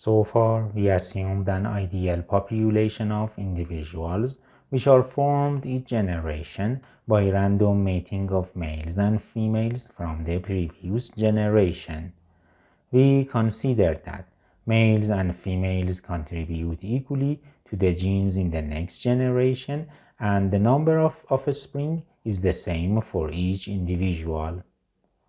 So far, we assumed an ideal population of individuals which are formed each generation by random mating of males and females from the previous generation. We considered that males and females contribute equally to the genes in the next generation, and the number of offspring is the same for each individual.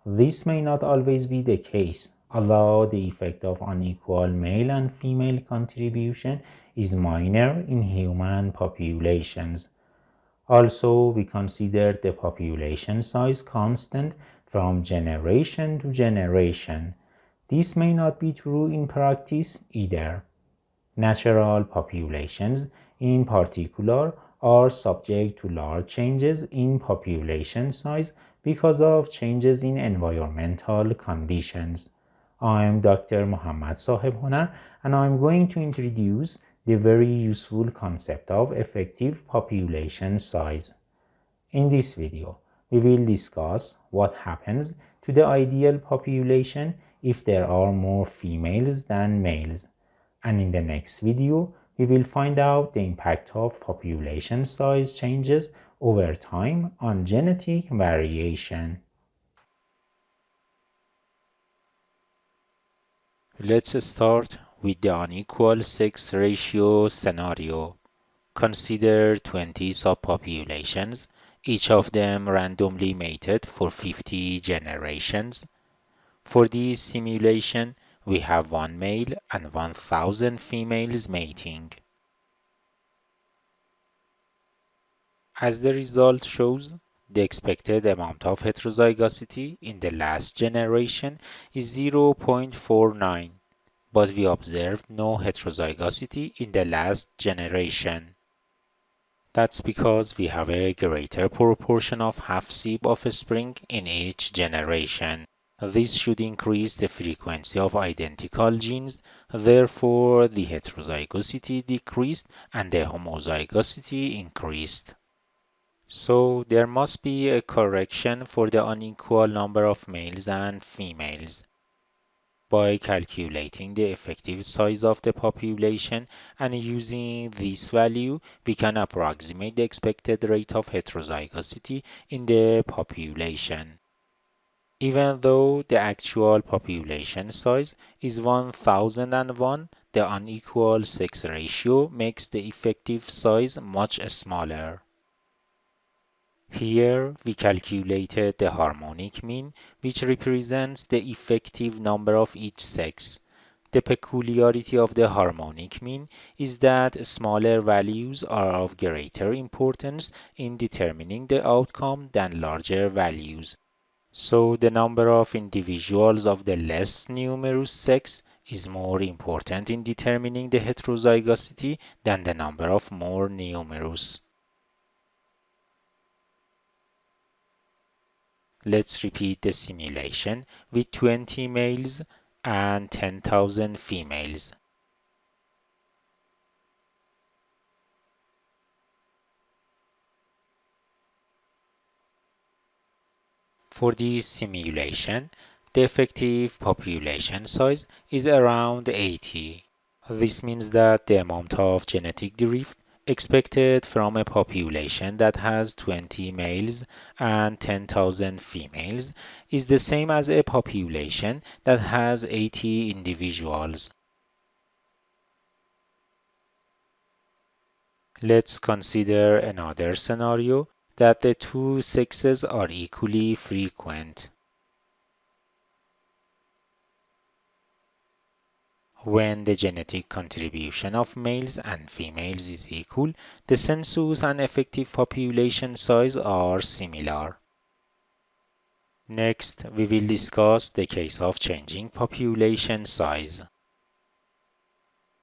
This may not always be the case, although the effect of unequal male and female contribution is minor in human populations. Also, we considered the population size constant from generation to generation. This may not be true in practice either. Natural populations, in particular, are subject to large changes in population size because of changes in environmental conditions. I am Dr. Muhammad Sahib Honar, and I am going to introduce the very useful concept of effective population size. In this video, we will discuss what happens to the ideal population if there are more females than males. And in the next video, we will find out the impact of population size changes over time on genetic variation. Let's start with the unequal sex ratio scenario. Consider 20 subpopulations, each of them randomly mated for 50 generations. For this simulation, we have 1 male and 1000 females mating. As the result shows, the expected amount of heterozygosity in the last generation is 0.49, but we observed no heterozygosity in the last generation. That's because we have a greater proportion of half-sib offspring in each generation. This should increase the frequency of identical genes, therefore the heterozygosity decreased and the homozygosity increased. So there must be a correction for the unequal number of males and females. By calculating the effective size of the population and using this value, we can approximate the expected rate of heterozygosity in the population. Even though the actual population size is 1001, the unequal sex ratio makes the effective size much smaller. Here we calculated the harmonic mean, which represents the effective number of each sex. The peculiarity of the harmonic mean is that smaller values are of greater importance in determining the outcome than larger values. So the number of individuals of the less numerous sex is more important in determining the heterozygosity than the number of more numerous. Let's repeat the simulation with 20 males and 10,000 females. For this simulation, the effective population size is around 80. This means that the amount of genetic drift expected from a population that has 20 males and 10,000 females is the same as a population that has 80 individuals. Let's consider another scenario that the two sexes are equally frequent. When the genetic contribution of males and females is equal, the census and effective population size are similar. Next, we will discuss the case of changing population size.